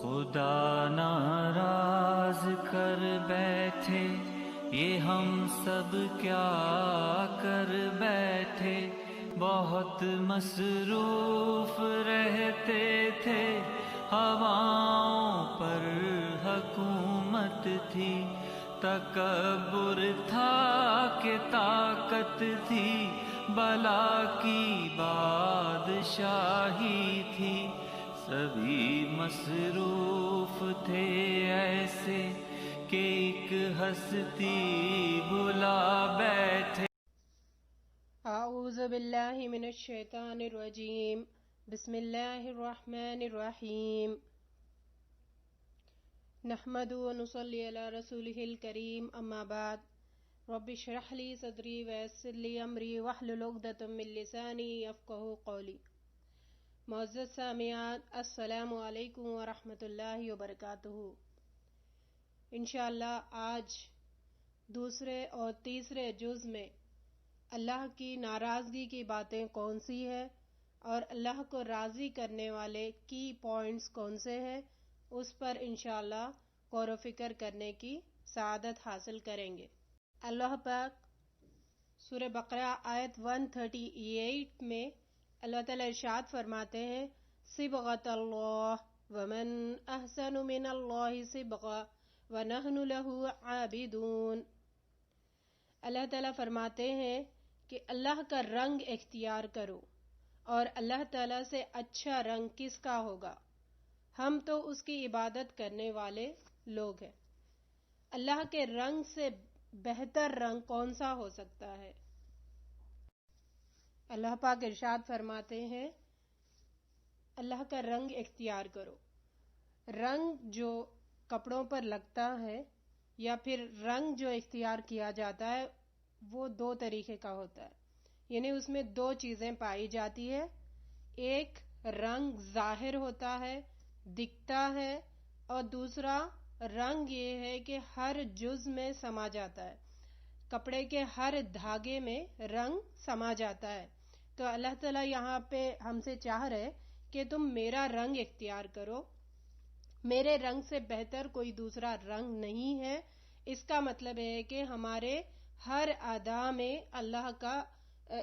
خدا ناراض کر بیٹھے، یہ ہم سب کیا کر بیٹھے، بہت مصروف رہتے تھے، ہواؤں پر حکومت تھی، تکبر تھا کہ طاقت تھی، بلا کی بادشاہی تھی، سبھی مصروف تھے ایسے کہ ایک ہستی بھلا بیٹھے۔ اعوذ باللہ من الشیطان الرجیم، بسم اللہ الرحمن الرحیم، نحمد و نصلی علی رسولہ الکریم، اما بعد، رب اشرح لی صدری ویسر لی امری واحلل عقدۃ من لسانی یفقہوا قولی۔ معزز سامعین، السلام علیکم ورحمۃ اللہ وبرکاتہ۔ انشاءاللہ آج دوسرے اور تیسرے جز میں اللہ کی ناراضگی کی باتیں کون سی ہے اور اللہ کو راضی کرنے والے کی پوائنٹس کون سے ہیں، اس پر انشاءاللہ غور و فکر کرنے کی سعادت حاصل کریں گے۔ اللہ پاک سورہ بقرہ آیت 138 میں اللہ تعالیٰ ارشاد فرماتے ہیں، صبغۃ اللہ ومن احسن من اللہ صبغہ ونحن لہ عابدون۔ اللہ تعالیٰ فرماتے ہیں کہ اللہ کا رنگ اختیار کرو، اور اللہ تعالیٰ سے اچھا رنگ کس کا ہوگا، ہم تو اس کی عبادت کرنے والے لوگ ہیں۔ اللہ کے رنگ سے بہتر رنگ کون سا ہو سکتا ہے؟ اللہ پاک ارشاد فرماتے ہیں، اللہ کا رنگ اختیار کرو۔ رنگ جو کپڑوں پر لگتا ہے یا پھر رنگ جو اختیار کیا جاتا ہے وہ دو طریقے کا ہوتا ہے، یعنی اس میں دو چیزیں پائی جاتی ہے۔ ایک رنگ ظاہر ہوتا ہے، دکھتا ہے، اور دوسرا رنگ یہ ہے کہ ہر جز میں سما جاتا ہے، کپڑے کے ہر دھاگے میں رنگ سما جاتا ہے۔ تو اللہ تعالیٰ یہاں پہ ہم سے چاہ رہے کہ تم میرا رنگ اختیار کرو، میرے رنگ سے بہتر کوئی دوسرا رنگ نہیں ہے۔ اس کا مطلب ہے کہ ہمارے ہر ادا میں اللہ کا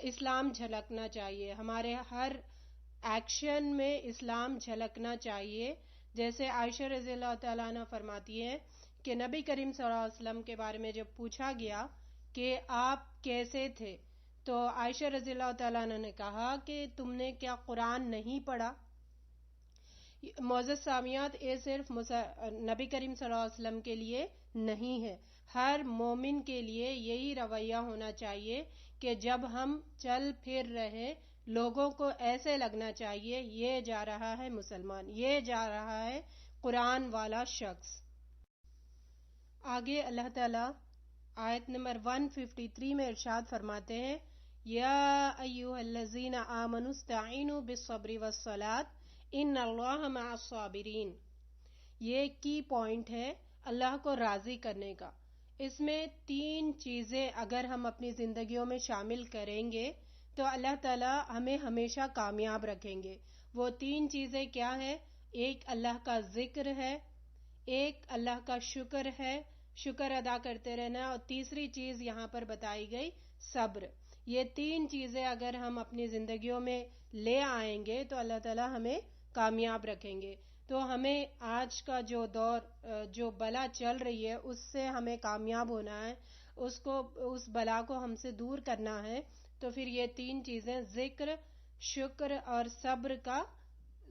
اسلام جھلکنا چاہیے، ہمارے ہر ایکشن میں اسلام جھلکنا چاہیے۔ جیسے عائشہ رضی اللہ تعالیٰ عنہ فرماتی ہیں کہ نبی کریم صلی اللہ علیہ وسلم کے بارے میں جب پوچھا گیا کہ آپ کیسے تھے، تو عائشہ رضی اللہ تعالیٰ عنہ نے کہا کہ تم نے کیا قرآن نہیں پڑھا؟ معزز سامعات، یہ صرف نبی کریم صلی اللہ علیہ وسلم کے لیے نہیں ہے، ہر مومن کے لیے یہی رویہ ہونا چاہیے کہ جب ہم چل پھر رہے لوگوں کو ایسے لگنا چاہیے یہ جا رہا ہے مسلمان، یہ جا رہا ہے قرآن والا شخص۔ آگے اللہ تعالیٰ آیت نمبر 153 میں ارشاد فرماتے ہیں، یا ایھا الذین آمنوا استعینوا بالصبر والصلاۃ ان اللہ مع الصابرین۔ یہ کی پوائنٹ ہے اللہ کو راضی کرنے کا۔ اس میں تین چیزیں اگر ہم اپنی زندگیوں میں شامل کریں گے تو اللہ تعالیٰ ہمیں ہمیشہ کامیاب رکھیں گے۔ وہ تین چیزیں کیا ہیں؟ ایک اللہ کا ذکر ہے، ایک اللہ کا شکر ہے، شکر ادا کرتے رہنا، اور تیسری چیز یہاں پر بتائی گئی صبر۔ یہ تین چیزیں اگر ہم اپنی زندگیوں میں لے آئیں گے تو اللہ تعالیٰ ہمیں کامیاب رکھیں گے۔ تو ہمیں آج کا جو دور جو بلا چل رہی ہے اس سے ہمیں کامیاب ہونا ہے، اس بلا کو ہم سے دور کرنا ہے، تو پھر یہ تین چیزیں ذکر، شکر اور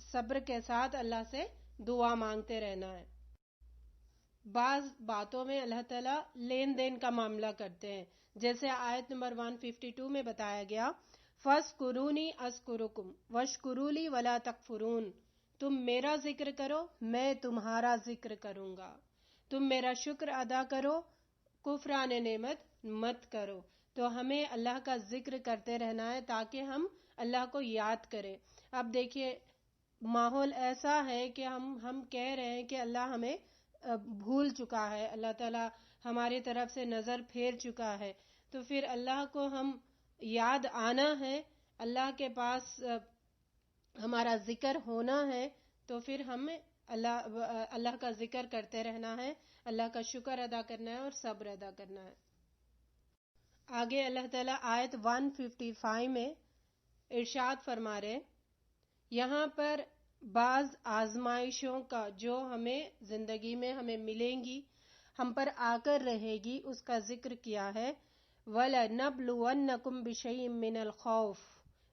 صبر کے ساتھ اللہ سے دعا مانگتے رہنا ہے۔ بعض باتوں میں اللہ تعالیٰ لین دین کا معاملہ کرتے ہیں، جیسے آیت نمبر 152 میں بتایا گیا، فَاذْكُرُونِي أَذْكُرُكُمْ وَاشْكُرُوا لِي وَلَا تَكْفُرُونَ۔ تم میرا ذکر کرو، میں تمہارا ذکر کروں گا، تم میرا شکر ادا کرو، کفران نعمت مت کرو۔ تو ہمیں اللہ کا ذکر کرتے رہنا ہے تاکہ ہم اللہ کو یاد کریں۔ اب دیکھیے ماحول ایسا ہے کہ ہم کہہ رہے ہیں کہ اللہ ہمیں بھول چکا ہے، اللہ تعالیٰ ہماری طرف سے نظر پھیر چکا ہے، تو پھر اللہ کو ہم یاد آنا ہے، اللہ کے پاس ہمارا ذکر ہونا ہے، تو پھر ہمیں اللہ کا ذکر کرتے رہنا ہے، اللہ کا شکر ادا کرنا ہے اور صبر ادا کرنا ہے۔ آگے اللہ تعالیٰ آیت 155 میں ارشاد فرما رہے، یہاں پر بعض آزمائشوں کا جو ہمیں زندگی میں ہمیں ملیں گی، ہم پر آ کر رہے گی، اس کا ذکر کیا ہے۔ وَلَنَبْلُوَنَّكُمْ بِشَيْءٍ مِّنَ الْخَوْفِ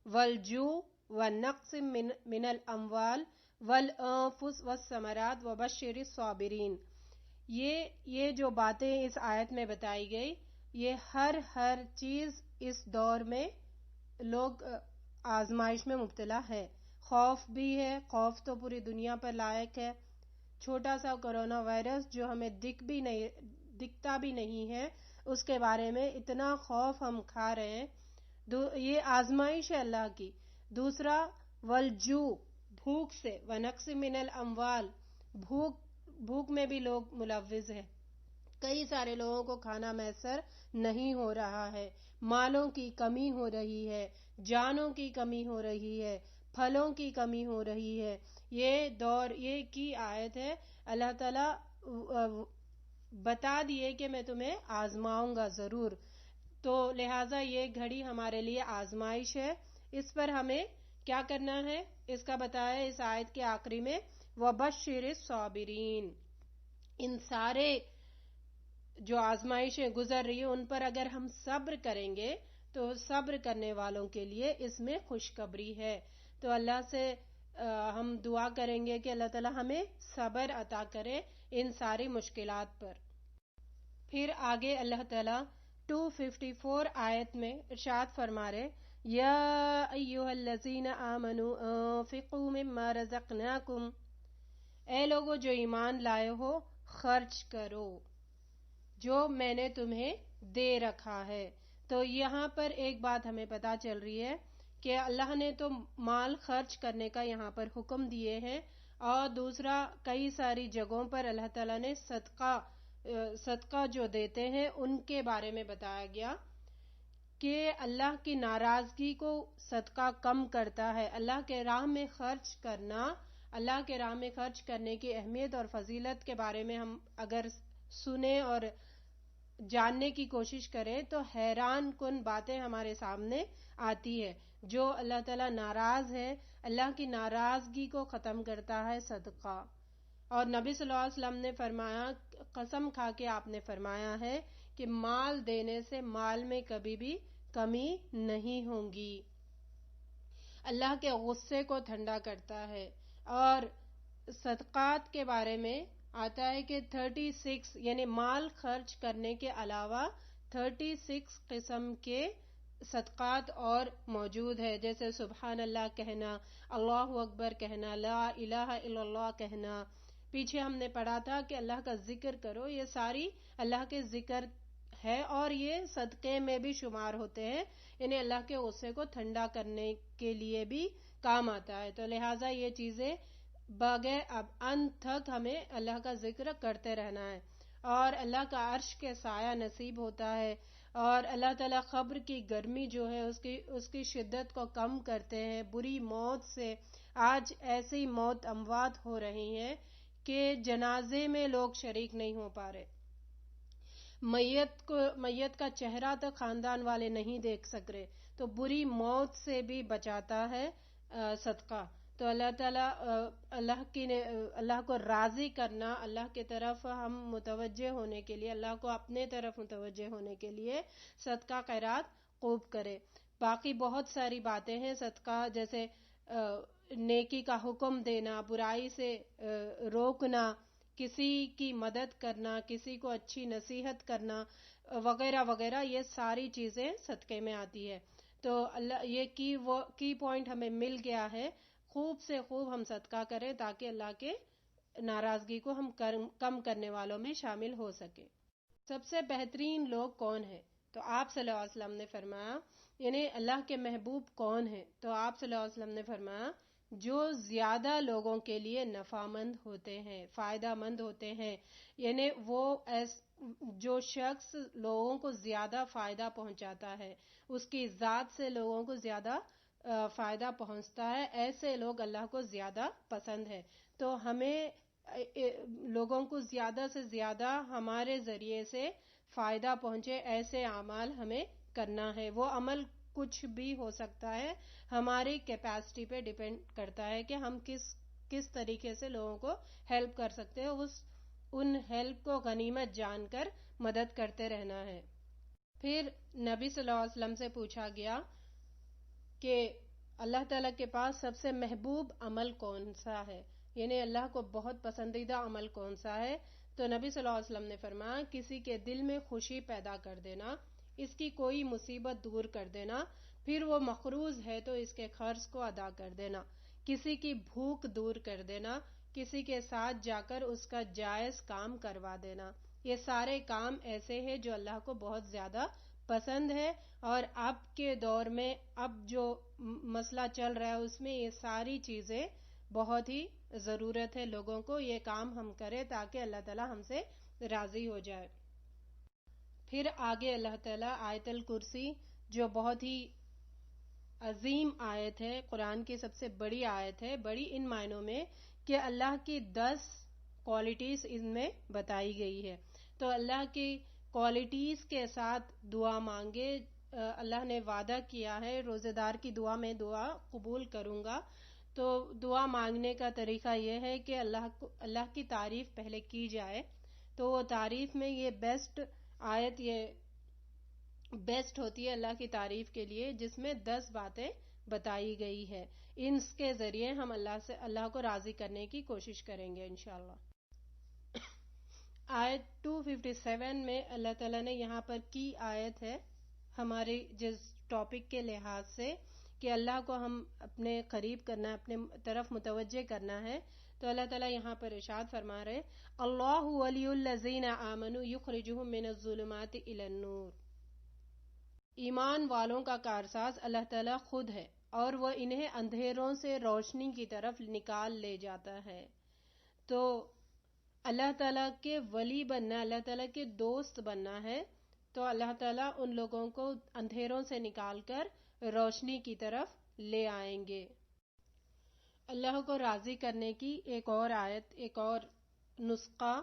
وَالْجُوعِ وَنَقْصٍ مِّنَ الْأَمْوَالِ وَالْأَنفُسِ وَالثَّمَرَاتِ وَبَشِّرِ الصَّابِرِينَ۔ یہ جو باتیں اس آیت میں بتائی گئی، یہ ہر چیز اس دور میں لوگ آزمائش میں مبتلا ہے۔ خوف بھی ہے، خوف تو پوری دنیا پر لائق ہے۔ چھوٹا سا کرونا وائرس جو ہمیں دکھتا بھی نہیں ہے، اس کے بارے میں اتنا خوف ہم کھا رہے ہیں، یہ آزمائش ہے اللہ کی۔ دوسرا والجوع، بھوک سے، ونقص من الاموال، بھوک میں بھی لوگ ملوث ہیں، کئی سارے لوگوں کو کھانا میسر نہیں ہو رہا ہے، مالوں کی کمی ہو رہی ہے، جانوں کی کمی ہو رہی ہے، پھلوں کی کمی ہو رہی ہے۔ یہ دور، یہ کی آیت ہے، اللہ تعالیٰ بتا دیے کہ میں تمہیں آزماؤں گا ضرور، تو لہٰذا یہ گھڑی ہمارے لیے آزمائش ہے۔ اس پر ہمیں کیا کرنا ہے اس کا بتایا اس آیت کے آخری میں، وَبَشِّرِ الصَّابِرِينَ۔ ان سارے جو آزمائشیں گزر رہی ہیں ان پر اگر ہم صبر کریں گے تو صبر کرنے والوں کے لیے اس میں خوشخبری ہے۔ تو اللہ سے ہم دعا کریں گے کہ اللہ تعالی ہمیں صبر عطا کرے ان ساری مشکلات پر۔ پھر آگے اللہ تعالیٰ 254 آیت میں ارشاد فرما رہے، یا ایھا الذین آمنوا انفقوا مما رزقناکم، اے لوگو جو ایمان لائے ہو خرچ کرو جو میں نے تمہیں دے رکھا ہے۔ تو یہاں پر ایک بات ہمیں پتہ چل رہی ہے کہ اللہ نے تو مال خرچ کرنے کا یہاں پر حکم دیے ہیں، اور دوسرا کئی ساری جگہوں پر اللہ تعالیٰ نے صدقہ جو دیتے ہیں ان کے بارے میں بتایا گیا کہ اللہ کی ناراضگی کو صدقہ کم کرتا ہے۔ اللہ کے راہ میں خرچ کرنا، اللہ کے راہ میں خرچ کرنے کی اہمیت اور فضیلت کے بارے میں ہم اگر سنیں اور جاننے کی کوشش کریں تو حیران کن باتیں ہمارے سامنے آتی ہے۔ جو اللہ تعالیٰ ناراض ہے، اللہ کی ناراضگی کو ختم کرتا ہے صدقہ۔ اور نبی صلی اللہ علیہ وسلم نے فرمایا، قسم کھا کے آپ نے فرمایا ہے کہ مال دینے سے مال میں کبھی بھی کمی نہیں ہوگی، اللہ کے غصے کو ٹھنڈا کرتا ہے۔ اور صدقات کے بارے میں آتا ہے کہ 36 یعنی مال خرچ کرنے کے علاوہ 36 قسم کے صدقات اور موجود ہے، جیسے سبحان اللہ کہنا، اللہ اکبر کہنا، لا الہ الا اللہ کہنا۔ پیچھے ہم نے پڑھا تھا کہ اللہ کا ذکر کرو، یہ ساری اللہ کے ذکر ہے اور یہ صدقے میں بھی شمار ہوتے ہیں، یعنی اللہ کے غصے کو ٹھنڈا کرنے کے لیے بھی کام آتا ہے۔ تو لہٰذا یہ چیزیں بغیر اب انت تک ہمیں اللہ کا ذکر کرتے رہنا ہے، اور اللہ کا عرش کے سایہ نصیب ہوتا ہے، اور اللہ تعالیٰ قبر کی گرمی جو ہے اس کی شدت کو کم کرتے ہیں۔ بری موت سے آج ایسی موت اموات ہو رہی ہیں کہ جنازے میں لوگ شریک نہیں ہو پا رہے، میت کا چہرہ تک خاندان والے نہیں دیکھ سک رہے، تو بری موت سے بھی بچاتا ہے صدقہ۔ تو اللہ تعالیٰ اللہ کو راضی کرنا، اللہ کی طرف ہم متوجہ ہونے کے لیے، اللہ کو اپنے طرف متوجہ ہونے کے لیے صدقہ خیرات خوب کرے۔ باقی بہت ساری باتیں ہیں صدقہ، جیسے نیکی کا حکم دینا، برائی سے روکنا، کسی کی مدد کرنا، کسی کو اچھی نصیحت کرنا وغیرہ وغیرہ، یہ ساری چیزیں صدقے میں آتی ہے۔ تو اللہ یہ کی پوائنٹ ہمیں مل گیا ہے، خوب سے خوب ہم صدقہ کریں تاکہ اللہ کے ناراضگی کو ہم کم کرنے والوں میں شامل ہو سکے۔ سب سے بہترین لوگ کون ہیں؟ تو آپ صلی اللہ علیہ وسلم نے فرمایا، یعنی اللہ کے محبوب کون ہیں؟ تو آپ صلی اللہ علیہ وسلم نے فرمایا، جو زیادہ لوگوں کے لیے نفع مند ہوتے ہیں، فائدہ مند ہوتے ہیں، یعنی وہ جو شخص لوگوں کو زیادہ فائدہ پہنچاتا ہے، اس کی ذات سے لوگوں کو زیادہ فائدہ پہنچتا ہے، ایسے لوگ اللہ کو زیادہ پسند ہے۔ تو ہمیں لوگوں کو زیادہ سے زیادہ ہمارے ذریعے سے فائدہ پہنچے ایسے اعمال ہمیں کرنا ہے. وہ عمل کچھ بھی ہو سکتا ہے، ہماری کیپیسٹی پہ ڈیپینڈ کرتا ہے کہ ہم کس طریقے سے لوگوں کو ہیلپ کر سکتے ہیں. ان ہیلپ کو غنیمت جان کر مدد کرتے رہنا ہے. پھر نبی صلی اللہ علیہ وسلم سے پوچھا گیا کہ اللہ تعالیٰ کے پاس سب سے محبوب عمل کون سا ہے، یعنی اللہ کو بہت پسندیدہ عمل کون سا ہے. تو نبی صلی اللہ علیہ وسلم نے فرمایا کسی کے دل میں خوشی پیدا کر دینا، اس کی کوئی مصیبت دور کر دینا، پھر وہ مقروض ہے تو اس کے قرض کو ادا کر دینا، کسی کی بھوک دور کر دینا، کسی کے ساتھ جا کر اس کا جائز کام کروا دینا. یہ سارے کام ایسے ہیں جو اللہ کو بہت زیادہ پسند ہے. اور اب کے دور میں اب جو مسئلہ چل رہا ہے اس میں یہ ساری چیزیں بہت ہی ضرورت ہے لوگوں کو یہ کام ہم کریں تاکہ اللہ تعالیٰ ہم سے راضی ہو جائے. پھر آگے اللہ تعالیٰ آیت الکرسی جو بہت ہی عظیم آیت ہے، قرآن کی سب سے بڑی آیت ہے، بڑی ان معنوں میں کہ اللہ کی 10 کوالٹیز ان میں بتائی گئی ہے. تو اللہ کی کوالٹیز کے ساتھ دعا مانگے. اللہ نے وعدہ کیا ہے روزے دار کی دعا میں دعا قبول کروں گا. تو دعا مانگنے کا طریقہ یہ ہے کہ اللہ کی تعریف پہلے کی جائے. تو وہ تعریف میں یہ بیسٹ آیت یہ بیسٹ ہوتی ہے اللہ کی تعریف کے لیے، جس میں 10 باتیں بتائی گئی ہے. ان کے ذریعے ہم اللہ کو راضی کرنے کی کوشش کریں گے انشاءاللہ. آیت 257 میں اللہ تعالیٰ نے یہاں پر کی آیت ہے ہمارے جس ٹاپک کے لحاظ سے کہ اللہ کو ہم اپنے قریب کرنا ہے، اپنے طرف متوجہ کرنا ہے. تو اللہ تعالیٰ یہاں پر ارشاد فرما رہے اللہ ولی الذین آمنوا یخرجہم من الظلمات الی النور. ایمان والوں کا کارساز اللہ تعالیٰ خود ہے اور وہ انہیں اندھیروں سے روشنی کی طرف نکال لے جاتا ہے. تو اللہ تعالیٰ کے ولی بننا، اللہ تعالیٰ کے دوست بننا ہے. تو اللہ تعالیٰ ان لوگوں کو اندھیروں سے نکال کر روشنی کی طرف لے آئیں گے. اللہ کو راضی کرنے کی ایک اور آیت، ایک اور نسخہ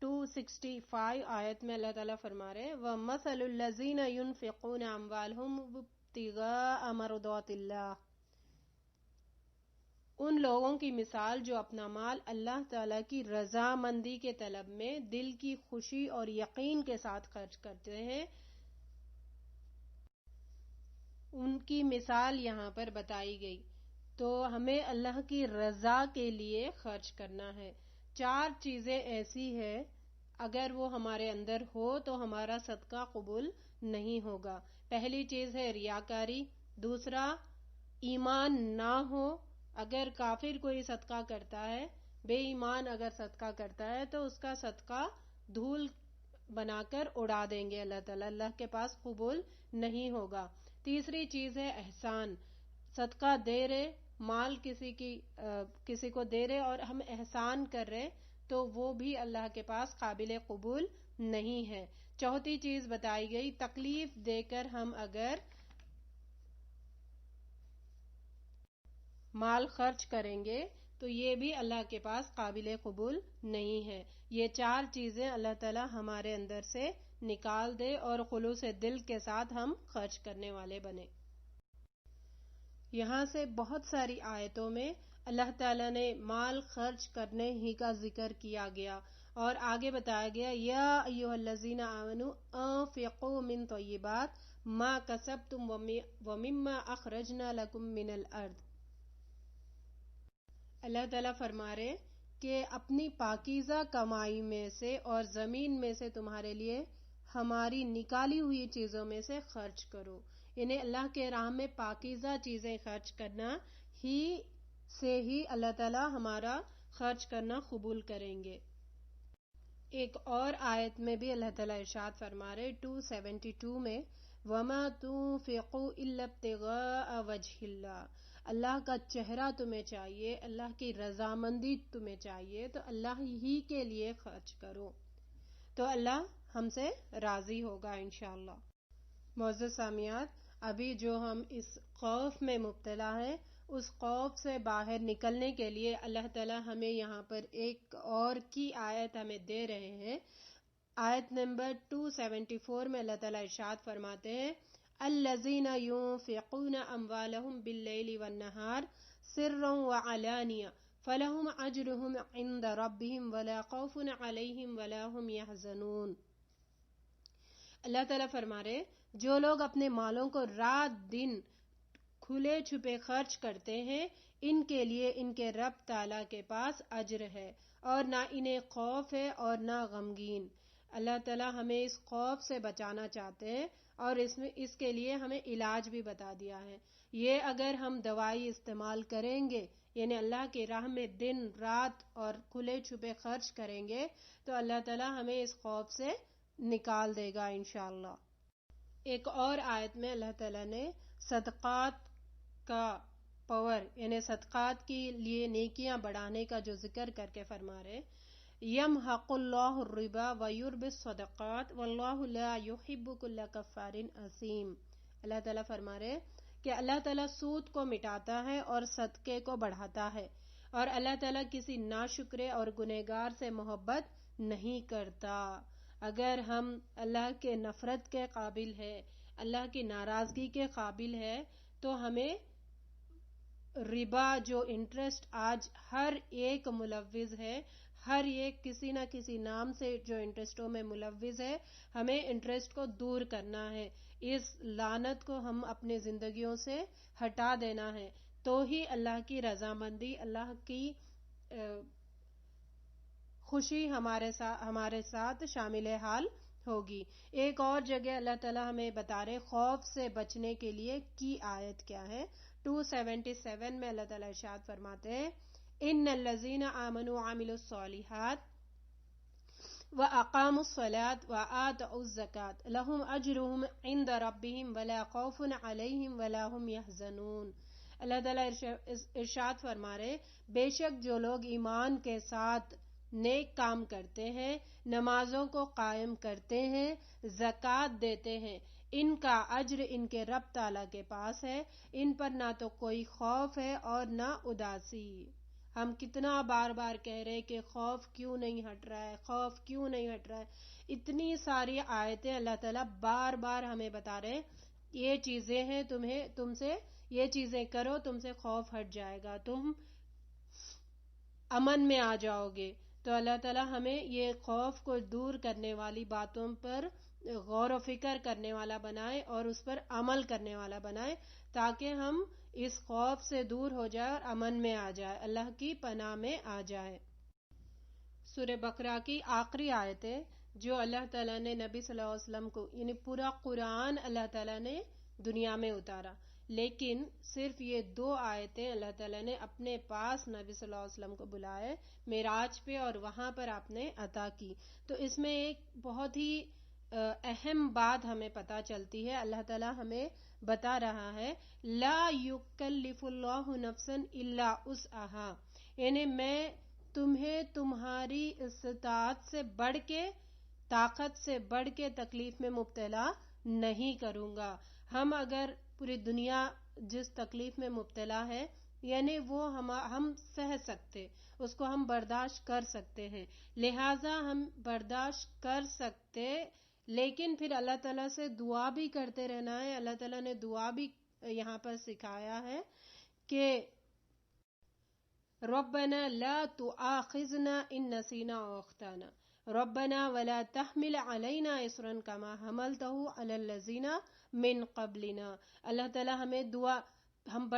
265 آیت میں اللہ تعالیٰ فرما رہے وَمَثَلُ الَّذِينَ يُنْفِقُونَ أَمْوَالَهُمْ ابْتِغَاءَ مَرْضَاتِ اللَّهِ. ان لوگوں کی مثال جو اپنا مال اللہ تعالیٰ کی رضامندی کے طلب میں دل کی خوشی اور یقین کے ساتھ خرچ کرتے ہیں. ان کی مثال یہاں پر بتائی گئی. تو ہمیں اللہ کی رضا کے لیے خرچ کرنا ہے. 4 چیزیں ایسی ہیں اگر وہ ہمارے اندر ہو تو ہمارا صدقہ قبول نہیں ہوگا. پہلی چیز ہے ریاکاری. دوسرا ایمان نہ ہو. اگر کافر کوئی صدقہ کرتا ہے، بے ایمان اگر صدقہ کرتا ہے تو اس کا صدقہ دھول بنا کر اڑا دیں گے اللہ تعالیٰ، اللہ کے پاس قبول نہیں ہوگا. تیسری چیز ہے احسان. صدقہ دے رہے، مال کسی کو دے رہے اور ہم احسان کر رہے تو وہ بھی اللہ کے پاس قابل قبول نہیں ہے. چوتھی چیز بتائی گئی تکلیف دے کر ہم اگر مال خرچ کریں گے تو یہ بھی اللہ کے پاس قابل قبول نہیں ہے. یہ 4 چیزیں اللہ تعالیٰ ہمارے اندر سے نکال دے اور خلوص دل کے ساتھ ہم خرچ کرنے والے بنے. یہاں سے بہت ساری آیتوں میں اللہ تعالیٰ نے مال خرچ کرنے ہی کا ذکر کیا گیا اور آگے بتایا گیا یا ایھا الذین آمنوا انفقوا من طیبات ما کسبتم ومما اخرجنا لکم من الارض. اللہ تعالیٰ فرما رہے کہ اپنی پاکیزہ کمائی میں سے اور زمین میں سے تمہارے لیے ہماری نکالی ہوئی چیزوں میں سے خرچ کرو. یعنی اللہ کے راہ میں پاکیزہ چیزیں خرچ کرنا ہی سے ہی اللہ تعالیٰ ہمارا خرچ کرنا قبول کریں گے. ایک اور آیت میں بھی اللہ تعالیٰ ارشاد فرما رہے 272 میں وَمَا تُنْفِقُوا إِلَّا ابْتِغَاءَ وَجْهِ اللَّهِ. اللہ کا چہرہ تمہیں چاہیے، اللہ کی رضامندی تمہیں چاہیے تو اللہ ہی کے لیے خرچ کرو تو اللہ ہم سے راضی ہوگا انشاءاللہ. معزز سامعات، ابھی جو ہم اس خوف میں مبتلا ہیں اس خوف سے باہر نکلنے کے لیے اللہ تعالیٰ ہمیں یہاں پر ایک اور کی آیت ہمیں دے رہے ہیں. آیت نمبر 274 میں اللہ تعالیٰ ارشاد فرماتے ہیں الذین ينفقون اموالهم باللیل والنہار سرا وعلانیہ فلہم اجرہم عند ربہم ولا خوف علیہم ولا ہم یحزنون. اللہ تعالیٰ فرما رہے جو لوگ اپنے مالوں کو رات دن کھلے چھپے خرچ کرتے ہیں ان کے لیے ان کے رب تعالیٰ کے پاس اجر ہے اور نہ انہیں خوف ہے اور نہ غمگین. اللہ تعالیٰ ہمیں اس خوف سے بچانا چاہتے ہیں اور اس کے لیے ہمیں علاج بھی بتا دیا ہے. یہ اگر ہم دوائی استعمال کریں گے یعنی اللہ کی راہ میں دن رات اور کھلے چھپے خرچ کریں گے تو اللہ تعالیٰ ہمیں اس خوف سے نکال دے گا انشاءاللہ. ایک اور آیت میں اللہ تعالیٰ نے صدقات کا پاور یعنی صدقات کے لیے نیکیاں بڑھانے کا جو ذکر کر کے فرما رہے یمحق اللہ الربا ویربی الصدقات واللہ لا یحب کل کفار اثیم. اللہ تعالیٰ فرما رہے کہ اللہ تعالیٰ سود کو مٹاتا ہے اور صدقے کو بڑھاتا ہے اور اللہ تعالیٰ کسی ناشکرے اور گنہگار سے محبت نہیں کرتا. اگر ہم اللہ کے نفرت کے قابل ہے اللہ کی ناراضگی کے قابل ہے تو ہمیں ربا جو انٹرسٹ آج ہر ایک ملوث ہے ہر ایک کسی نہ کسی نام سے جو انٹرسٹوں میں ملوث ہے ہمیں انٹرسٹ کو دور کرنا ہے. اس لعنت کو ہم اپنے زندگیوں سے ہٹا دینا ہے تو ہی اللہ کی رضامندی اللہ کی خوشی ہمارے ساتھ شامل حال ہوگی. ایک اور جگہ اللہ تعالیٰ ہمیں بتا رہے خوف سے بچنے کے لیے کی آیت کیا ہے. 277 میں اللہ تعالیٰ ارشاد فرماتے ہیں ان الذین آمنوا وعملوا الصالحات واقاموا الصلاة وآتوا الزکاة لهم اجرهم عند ربهم ولا خوف علیہم ولا هم یحزنون. اللہ تعالیٰ ارشاد فرما رہے بے شک جو لوگ ایمان کے ساتھ نیک کام کرتے ہیں نمازوں کو قائم کرتے ہیں زکوٰۃ دیتے ہیں ان کا اجر ان کے رب تعالیٰ کے پاس ہے ان پر نہ تو کوئی خوف ہے اور نہ اداسی. ہم کتنا بار بار کہہ رہے کہ خوف کیوں نہیں ہٹ رہا ہے خوف کیوں نہیں ہٹ رہا ہے. اتنی ساری آیتیں اللہ تعالیٰ بار بار ہمیں بتا رہے یہ چیزیں ہیں تم سے یہ چیزیں کرو تم سے خوف ہٹ جائے گا تم امن میں آ جاؤ گے. تو اللہ تعالیٰ ہمیں یہ خوف کو دور کرنے والی باتوں پر غور و فکر کرنے والا بنائے اور اس پر عمل کرنے والا بنائے تاکہ ہم اس خوف سے دور ہو جائے اور امن میں آ جائے اللہ کی پناہ میں آ جائے. سورہ بقرہ کی آخری آیتیں جو اللہ تعالیٰ نے نبی صلی اللہ علیہ وسلم کو یعنی پورا قرآن اللہ تعالیٰ نے دنیا میں اتارا لیکن صرف یہ 2 آیتیں اللہ تعالیٰ نے اپنے پاس نبی صلی اللہ علیہ وسلم کو بلائے معراج پہ اور وہاں پر آپ نے عطا کی. تو اس میں ایک بہت ہی اہم بات ہمیں پتہ چلتی ہے. اللہ تعالیٰ ہمیں بتا رہا ہے لا یکلف اللہ نفسا الا وسعہا یعنی میں تمہیں تمہاری استطاعت سے بڑھ کے طاقت سے بڑھ کے تکلیف میں مبتلا نہیں کروں گا. ہم اگر پوری دنیا جس تکلیف میں مبتلا ہے یعنی وہ ہم سہ سکتے اس کو ہم برداشت کر سکتے ہیں لہٰذا ہم برداشت کر سکتے لیکن پھر اللہ تعالیٰ سے دعا بھی کرتے رہنا ہے. اللہ تعالیٰ نے دعا بھی یہاں پر سکھایا ہے کہ ربنا لا تؤاخذنا ان نسینا او اخطانا ربنا ولا تحمل علینا اصرا کما حملته علی الذین من قبلنا. اللہ تعالیٰ ہمیں دعا ہم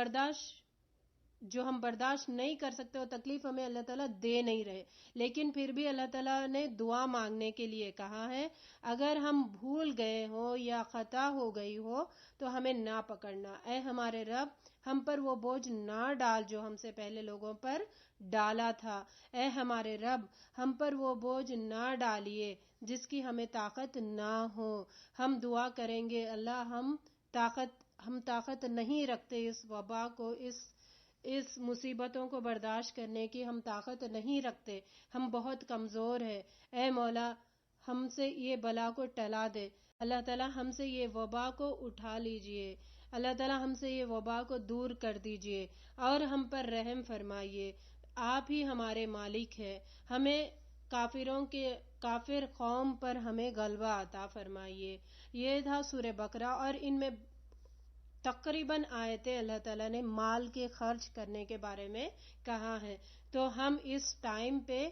برداشت نہیں کر سکتے وہ تکلیف ہمیں اللہ تعالیٰ دے نہیں رہے لیکن پھر بھی اللہ تعالیٰ نے دعا مانگنے کے لیے کہا ہے. اگر ہم بھول گئے ہو یا خطا ہو گئی ہو تو ہمیں نہ پکڑنا. اے ہمارے رب ہم پر وہ بوجھ نہ ڈال جو ہم سے پہلے لوگوں پر ڈالا تھا. اے ہمارے رب ہم پر وہ بوجھ نہ ڈالیے جس کی ہمیں طاقت نہ ہو. ہم دعا کریں گے اللہ ہم طاقت نہیں رکھتے اس وبا کو اس مصیبتوں کو برداشت کرنے کی ہم طاقت نہیں رکھتے ہم بہت کمزور ہیں. اے مولا ہم سے یہ بلا کو ٹلا دے. اللہ تعالیٰ ہم سے یہ وبا کو اٹھا لیجئے. اللہ تعالی ہم سے یہ وبا کو دور کر دیجئے اور ہم پر رحم فرمائیے. آپ ہی ہمارے مالک ہیں. ہمیں کافر قوم پر ہمیں غلبہ عطا فرمائیے. یہ تھا سورہ بقرہ، اور ان میں تقریباً آیتیں اللہ تعالیٰ نے مال کے خرچ کرنے کے بارے میں کہا ہے. تو ہم اس ٹائم پہ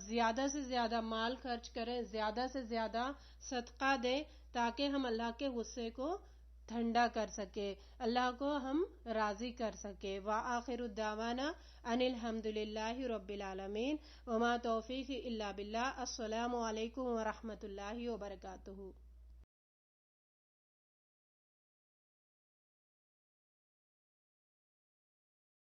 زیادہ سے زیادہ مال خرچ کریں، زیادہ سے زیادہ صدقہ دیں، تاکہ ہم اللہ کے غصے کو ٹھنڈا کر سکے، اللہ کو ہم راضی کر سکے. وآخر الدعوانا ان الحمد للہ رب العالمین وما توفیقی الا باللہ. السلام علیکم ورحمۃ اللہ وبرکاتہ.